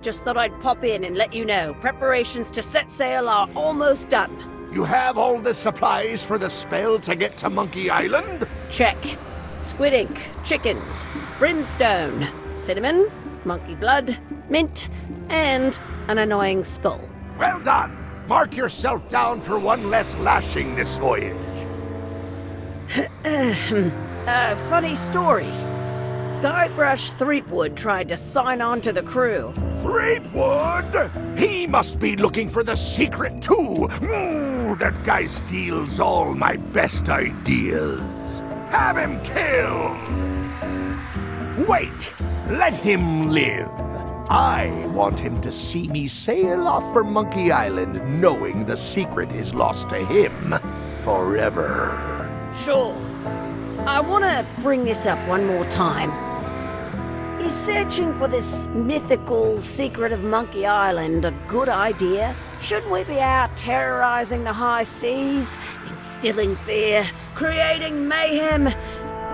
Just thought I'd pop in and let you know. Preparations to set sail are almost done. You have all the supplies for the spell to get to Monkey Island? Check. Squid ink, chickens, brimstone, cinnamon, monkey blood, mint, and an annoying skull. Well done! Mark yourself down for one less lashing this voyage. Funny story. Guybrush Threepwood tried to sign on to the crew. Threepwood? He must be looking for the secret too. That guy steals all my best ideas. Have him killed! Wait! Let him live. I want him to see me sail off for Monkey Island knowing the secret is lost to him forever. Sure. I want to bring this up one more time. Is searching for this mythical secret of Monkey Island a good idea? Shouldn't we be out terrorizing the high seas, instilling fear, creating mayhem,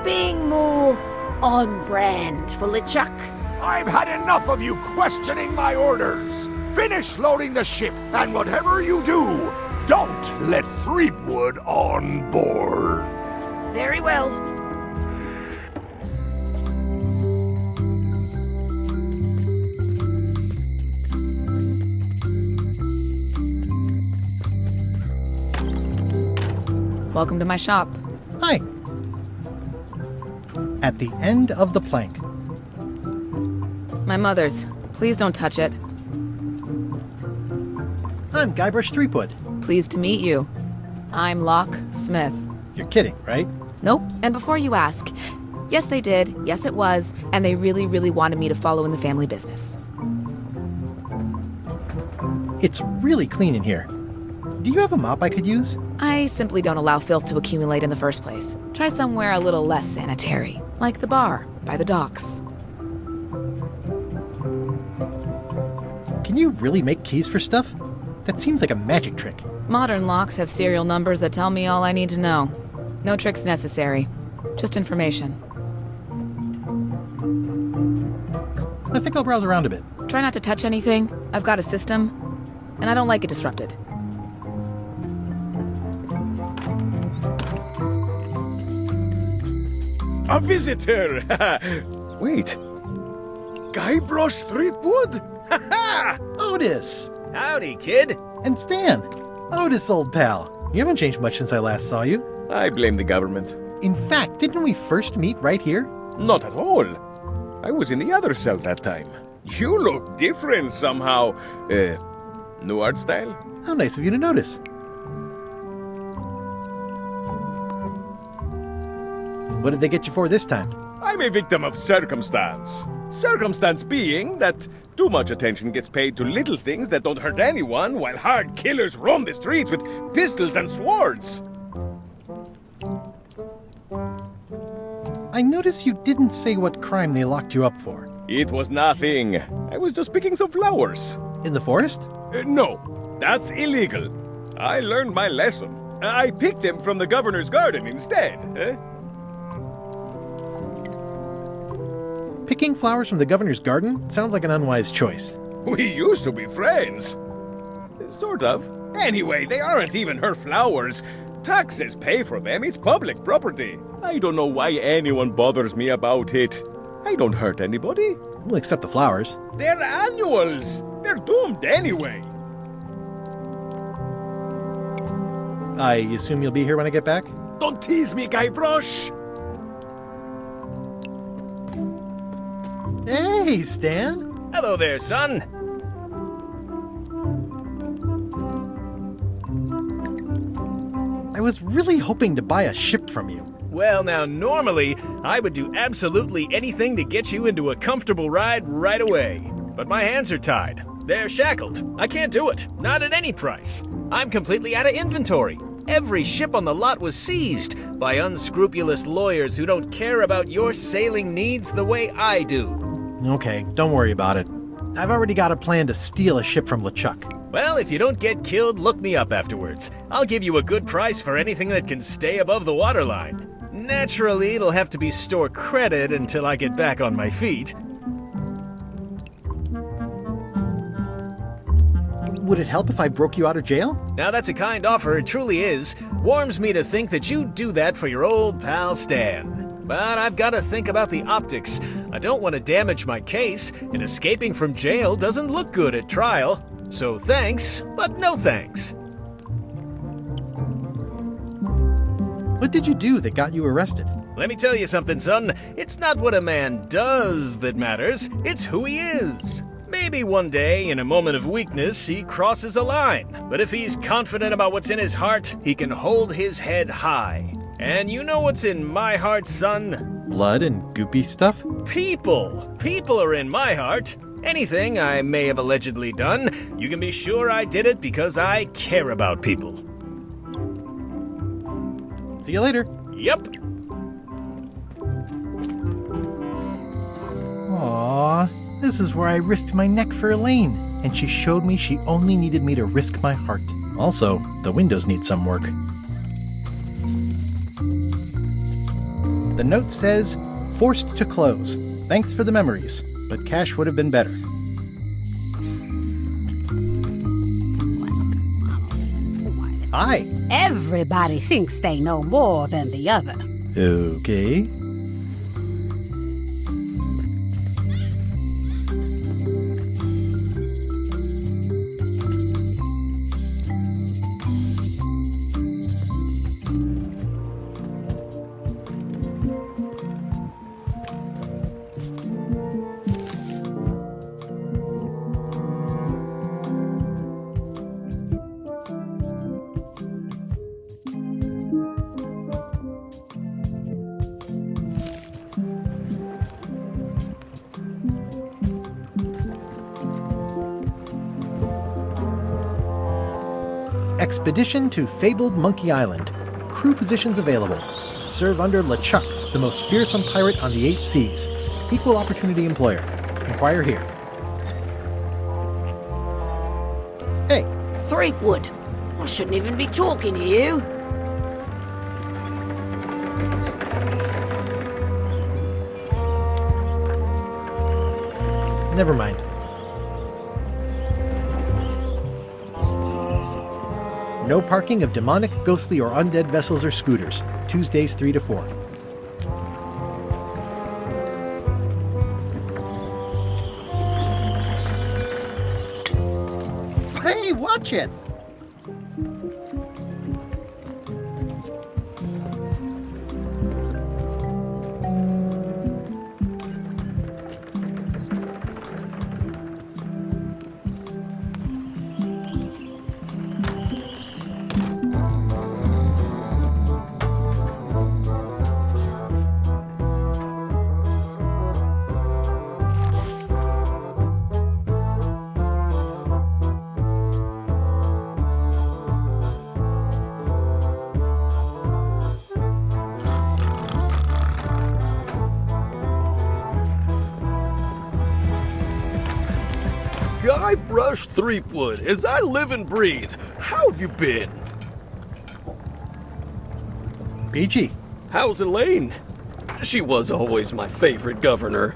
being more on brand for LeChuck? I've had enough of you questioning my orders. Finish loading the ship, and whatever you do, don't let Threepwood on board. Very well. Welcome to my shop. Hi. At the end of the plank. My mother's. Please don't touch it. I'm Guybrush Threepwood. Pleased to meet you. I'm Locke Smith. You're kidding, right? Nope. And before you ask, yes they did, yes it was, and they really, really wanted me to follow in the family business. It's really clean in here. Do you have a mop I could use? I simply don't allow filth to accumulate in the first place. Try somewhere a little less sanitary, like the bar by the docks. Can you really make keys for stuff? That seems like a magic trick. Modern locks have serial numbers that tell me all I need to know. No tricks necessary. Just information. I think I'll browse around a bit. Try not to touch anything. I've got a system, and I don't like it disrupted. A visitor! Wait. Guybrush Threepwood? Otis! Howdy, kid. And Stan! Otis, old pal. You haven't changed much since I last saw you. I blame the government. In fact, didn't we first meet right here? Not at all. I was in the other cell that time. You look different somehow. New art style? How nice of you to notice. What did they get you for this time? I'm a victim of circumstance. Circumstance being that too much attention gets paid to little things that don't hurt anyone, while hard killers roam the streets with pistols and swords. I notice you didn't say what crime they locked you up for. It was nothing. I was just picking some flowers. In the forest? No, that's illegal. I learned my lesson. I picked them from the governor's garden instead. Picking flowers from the governor's garden sounds like an unwise choice. We used to be friends. Sort of. Anyway, they aren't even her flowers. Taxes pay for them. It's public property. I don't know why anyone bothers me about it. I don't hurt anybody. We'll accept the flowers. They're annuals. They're doomed anyway. I assume you'll be here when I get back? Don't tease me, Guybrush. Hey, Stan! Hello there, son. I was really hoping to buy a ship from you. Well, now, normally, I would do absolutely anything to get you into a comfortable ride right away. But my hands are tied. They're shackled. I can't do it. Not at any price. I'm completely out of inventory. Every ship on the lot was seized by unscrupulous lawyers who don't care about your sailing needs the way I do. Okay, don't worry about it. I've already got a plan to steal a ship from LeChuck. Well, if you don't get killed, look me up afterwards. I'll give you a good price for anything that can stay above the waterline. Naturally, it'll have to be store credit until I get back on my feet. Would it help if I broke you out of jail? Now that's a kind offer, it truly is. Warms me to think that you'd do that for your old pal Stan. But I've got to think about the optics. I don't want to damage my case, and escaping from jail doesn't look good at trial. So thanks, but no thanks. What did you do that got you arrested? Let me tell you something, son. It's not what a man does that matters, it's who he is. Maybe one day, in a moment of weakness, he crosses a line. But if he's confident about what's in his heart, he can hold his head high. And you know what's in my heart, son? Blood and goopy stuff? People! People are in my heart. Anything I may have allegedly done, you can be sure I did it because I care about people. See you later. Yep. Aww, this is where I risked my neck for Elaine, and she showed me she only needed me to risk my heart. Also, the windows need some work. The note says, forced to close. Thanks for the memories, but cash would have been better. Hi. Everybody thinks they know more than the other. Okay. Expedition to fabled Monkey Island. Crew positions available. Serve under LeChuck, the most fearsome pirate on the 8 seas. Equal opportunity employer. Inquire here. Hey. Threepwood, I shouldn't even be talking to you. Never mind. No parking of demonic, ghostly, or undead vessels or scooters. Tuesdays 3 to 4. Hey, watch it! Guybrush Threepwood, as I live and breathe. How have you been? Peachy. How's Elaine? She was always my favorite governor.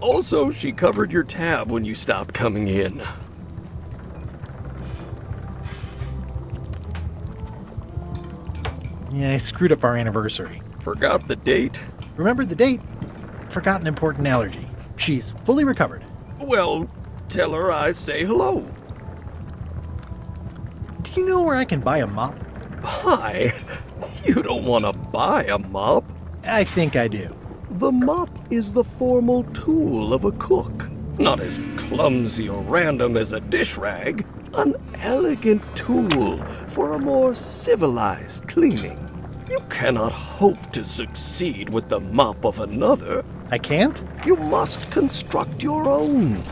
Also, she covered your tab when you stopped coming in. Yeah, I screwed up our anniversary. Forgot the date? Remembered the date. Forgot an important allergy. She's fully recovered. Well, tell her I say hello. Do you know where I can buy a mop? Buy? You don't want to buy a mop. I think I do. The mop is the formal tool of a cook. Not as clumsy or random as a dish rag. An elegant tool for a more civilized cleaning. You cannot hope to succeed with the mop of another. I can't? You must construct your own.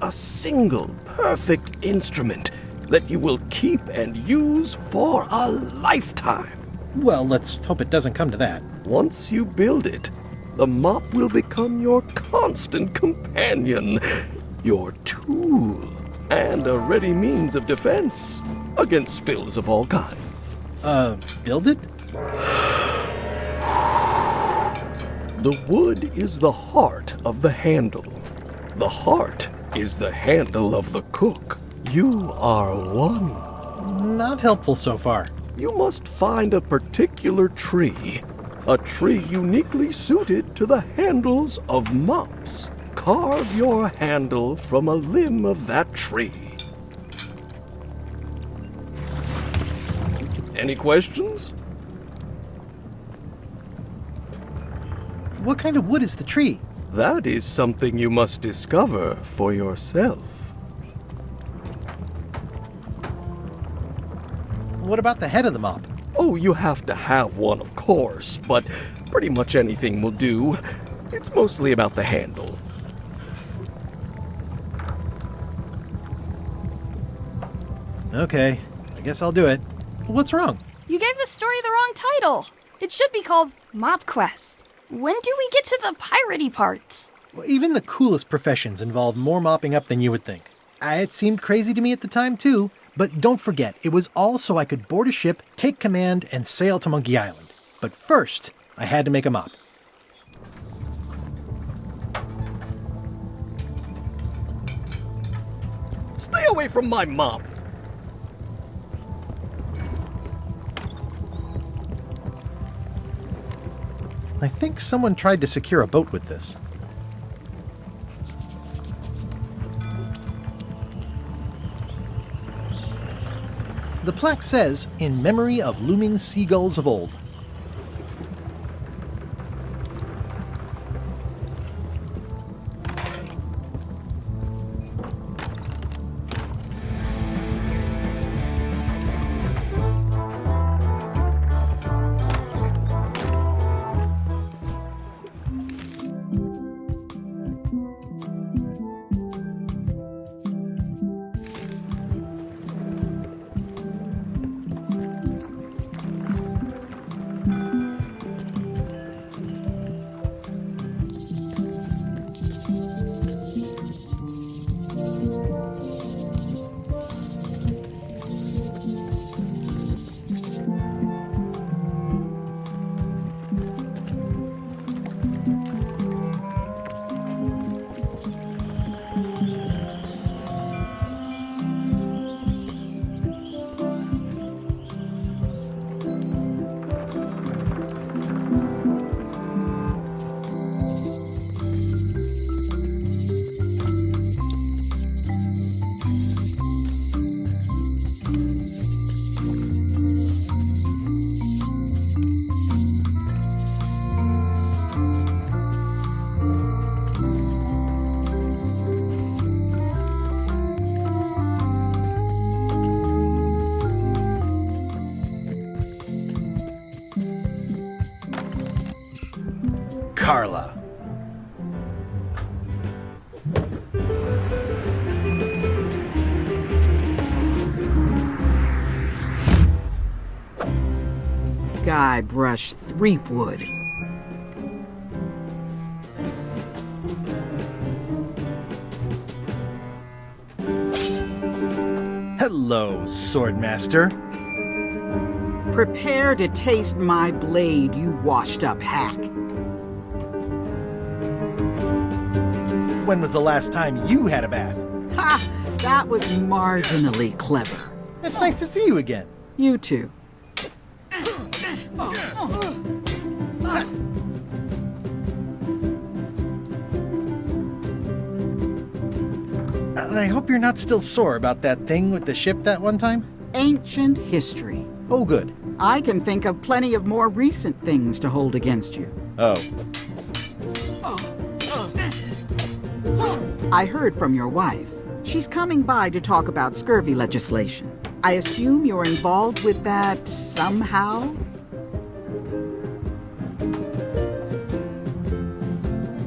A single, perfect instrument that you will keep and use for a lifetime. Well, let's hope it doesn't come to that. Once you build it, the mop will become your constant companion, your tool, and a ready means of defense against spills of all kinds. Build it? The wood is the heart of the handle. The heart is the handle of the cook. You are one. Not helpful so far. You must find a particular tree. A tree uniquely suited to the handles of mops. Carve your handle from a limb of that tree. Any questions? What kind of wood is the tree? That is something you must discover for yourself. What about the head of the mop? Oh, you have to have one, of course, but pretty much anything will do. It's mostly about the handle. Okay, I guess I'll do it. What's wrong? You gave the story the wrong title. It should be called Mop Quest. When do we get to the piratey parts? Well, even the coolest professions involve more mopping up than you would think. It seemed crazy to me at the time, too. But don't forget, it was all so I could board a ship, take command, and sail to Monkey Island. But first, I had to make a mop. Stay away from my mop! I think someone tried to secure a boat with this. The plaque says, "In memory of looming seagulls of old." Carla. Guybrush Threepwood. Hello, Swordmaster. Prepare to taste my blade, you washed-up hack. When was the last time you had a bath? Ha! That was marginally clever. It's nice to see you again. You too. I hope you're not still sore about that thing with the ship that one time? Ancient history. Oh, good. I can think of plenty of more recent things to hold against you. Oh. I heard from your wife. She's coming by to talk about scurvy legislation. I assume you're involved with that somehow?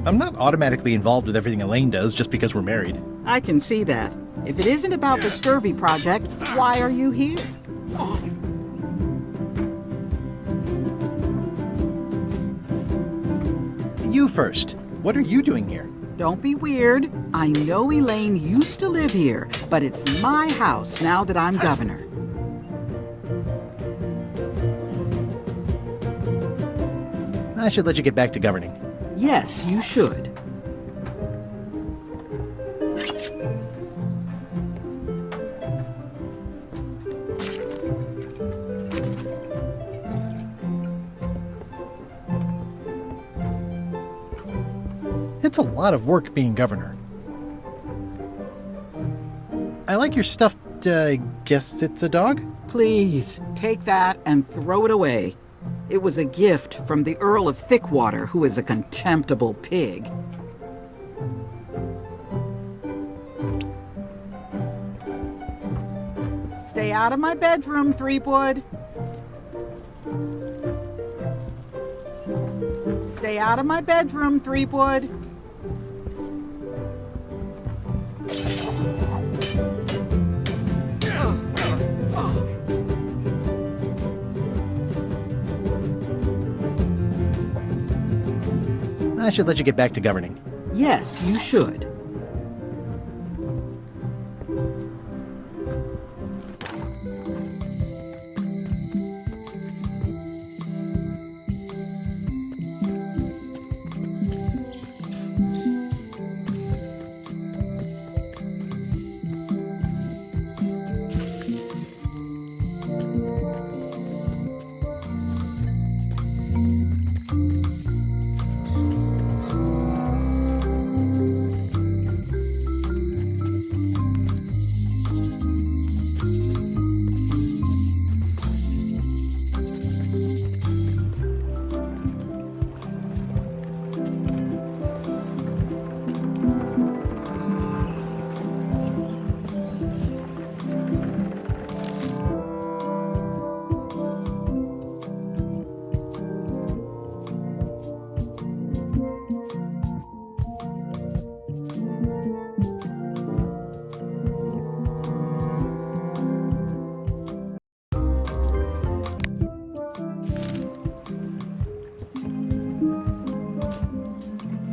I'm not automatically involved with everything Elaine does just because we're married. I can see that. If it isn't about the scurvy project, why are you here? You first. What are you doing here? Don't be weird. I know Elaine used to live here, but it's my house now that I'm governor. I should let you get back to governing. Yes, you should. It's a lot of work being governor. I like your stuffed, guess it's a dog? Please, take that and throw it away. It was a gift from the Earl of Thickwater, who is a contemptible pig. Stay out of my bedroom, Threepwood. Stay out of my bedroom, Threepwood. I should let you get back to governing. Yes, you should.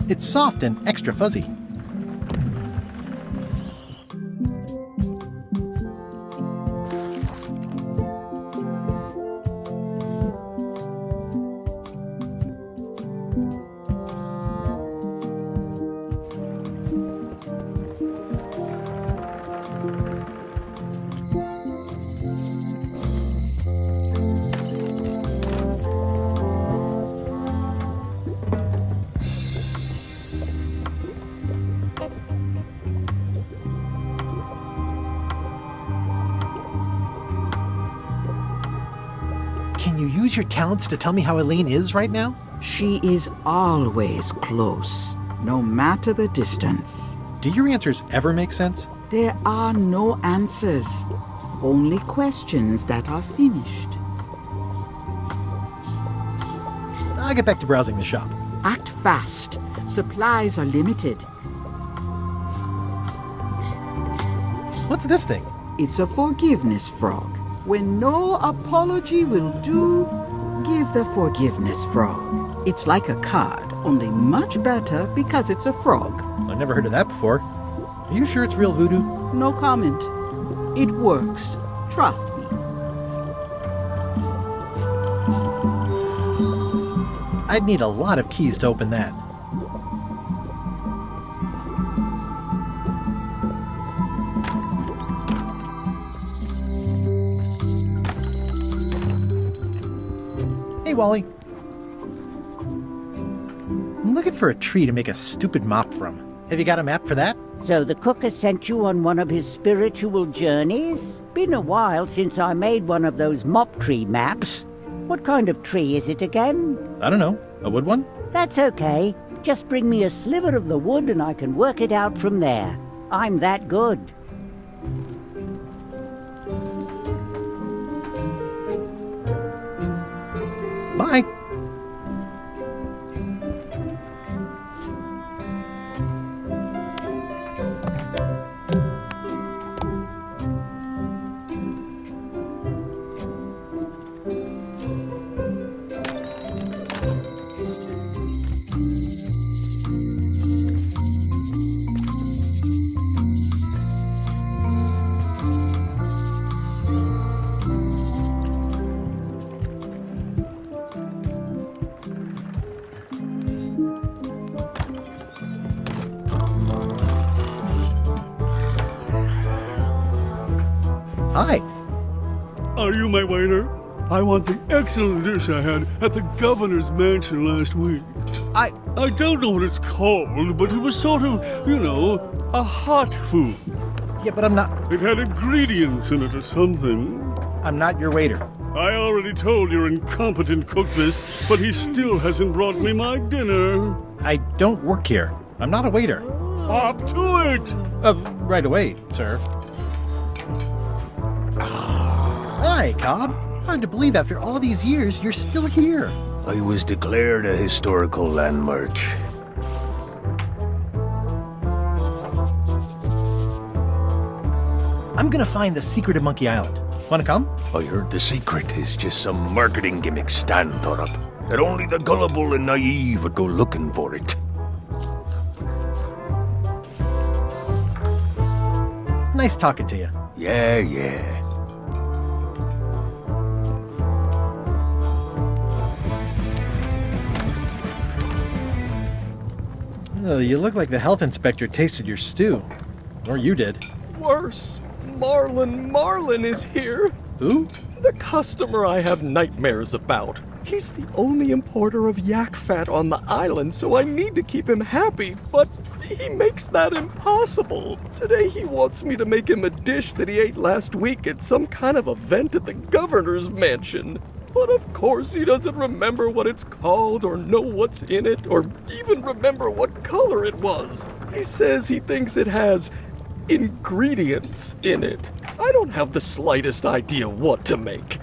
It's soft and extra fuzzy. Can you use your talents to tell me how Eileen is right now? She is always close, no matter the distance. Do your answers ever make sense? There are no answers, only questions that are finished. I'll get back to browsing the shop. Act fast. Supplies are limited. What's this thing? It's a forgiveness frog. When no apology will do, give the forgiveness frog. It's like a card, only much better because it's a frog. I've never heard of that before. Are you sure it's real voodoo? No comment. It works. Trust me. I'd need a lot of keys to open that. Hey, Wally. I'm looking for a tree to make a stupid mop from. Have you got a map for that? So the cook has sent you on one of his spiritual journeys? Been a while since I made one of those mop tree maps. What kind of tree is it again? I don't know. A wood one? That's okay. Just bring me a sliver of the wood and I can work it out from there. I'm that good. Bye. Hi. Are you my waiter? I want the excellent dish I had at the governor's mansion last week. I don't know what it's called, but it was sort of, a hot food. Yeah, but I'm not. It had ingredients in it or something. I'm not your waiter. I already told your incompetent cook this, but he still hasn't brought me my dinner. I don't work here. I'm not a waiter. Hop to it! Right away, sir. Hi, Cobb. Hard to believe after all these years you're still here. I was declared a historical landmark. I'm gonna find the secret of Monkey Island. Wanna come? I heard the secret is just some marketing gimmick Stan thought up. That only the gullible and naive would go looking for it. Nice talking to you. Yeah. You look like the health inspector tasted your stew. Or you did. Worse. Marlin is here. Who? The customer I have nightmares about. He's the only importer of yak fat on the island, so I need to keep him happy, but he makes that impossible. Today he wants me to make him a dish that he ate last week at some kind of event at the governor's mansion. But of course he doesn't remember what it's called or know what's in it or even remember what color it was. He says he thinks it has ingredients in it. I don't have the slightest idea what to make.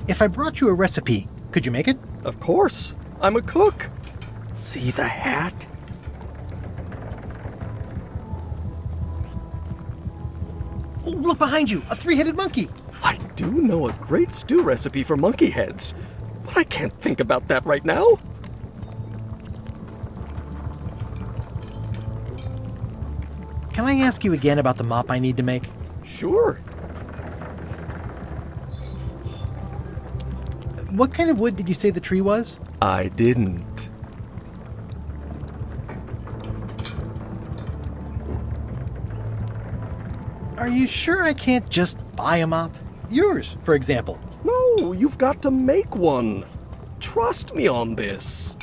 If I brought you a recipe, could you make it? Of course. I'm a cook. See the hat? Oh, look behind you! A three-headed monkey! I do know a great stew recipe for monkey heads, but I can't think about that right now. Can I ask you again about the mop I need to make? Sure. What kind of wood did you say the tree was? I didn't. Are you sure I can't just buy a mop? Yours, for example. No, you've got to make one. Trust me on this.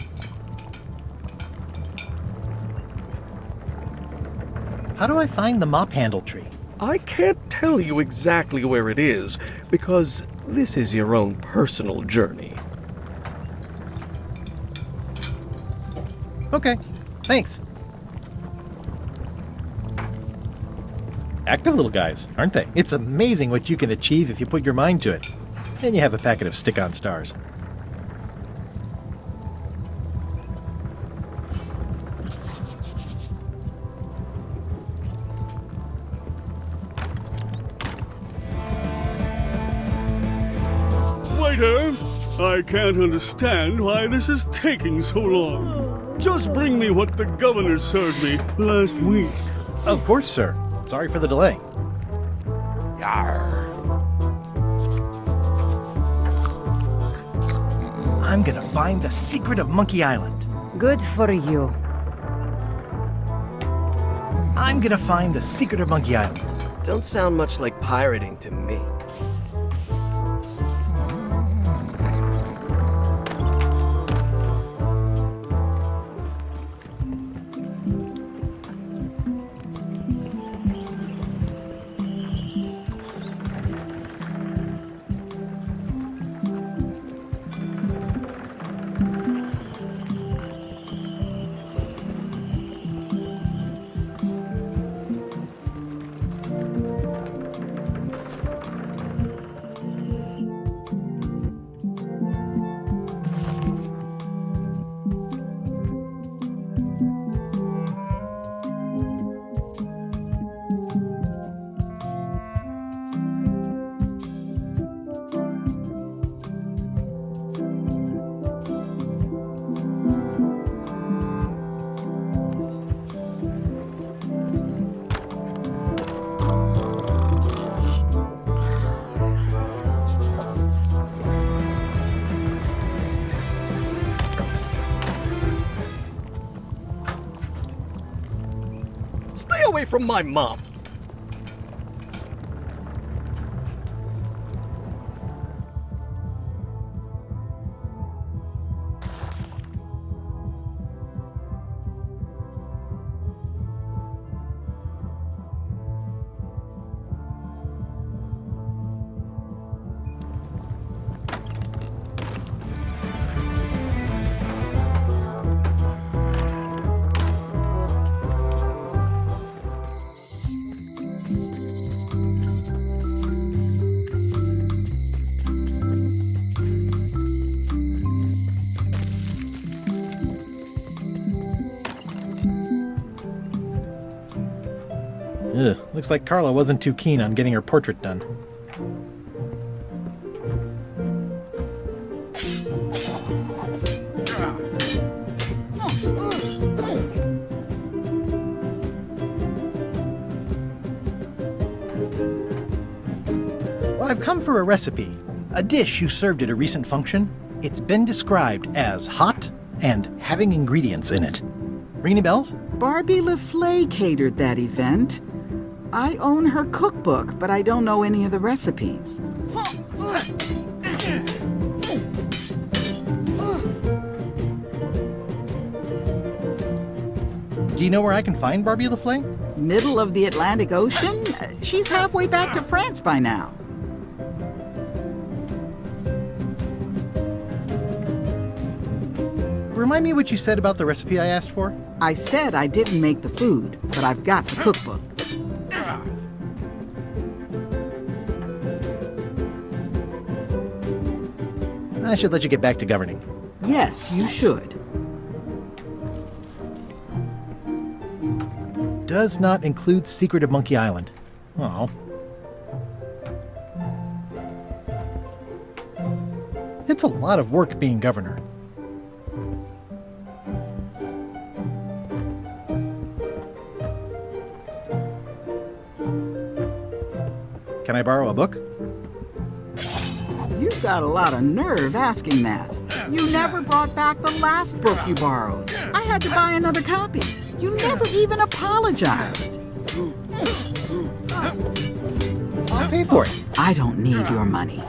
How do I find the mop handle tree? I can't tell you exactly where it is, because this is your own personal journey. Okay, thanks. Active little guys, aren't they? It's amazing what you can achieve if you put your mind to it. And you have a packet of stick-on stars. Waiter, I can't understand why this is taking so long. Just bring me what the governor served me last week. Of course, sir. Sorry for the delay. Yarr. I'm gonna find the secret of Monkey Island. Good for you. I'm gonna find the secret of Monkey Island. Don't sound much like pirating to me. Stay away from my mop. Ugh, looks like Carla wasn't too keen on getting her portrait done. Well, I've come for a recipe. A dish you served at a recent function. It's been described as hot and having ingredients in it. Ring any bells? Barbie LaFleur catered that event. I own her cookbook, but I don't know any of the recipes. Do you know where I can find Barbie LaFleur? Middle of the Atlantic Ocean? She's halfway back to France by now. Remind me what you said about the recipe I asked for? I said I didn't make the food, but I've got the cookbook. I should let you get back to governing. Yes, you should. Does not include Secret of Monkey Island. Oh. It's a lot of work being governor. Can I borrow a book? You've got a lot of nerve asking that. You never brought back the last book you borrowed. I had to buy another copy. You never even apologized. I'll pay for it. I don't need your money.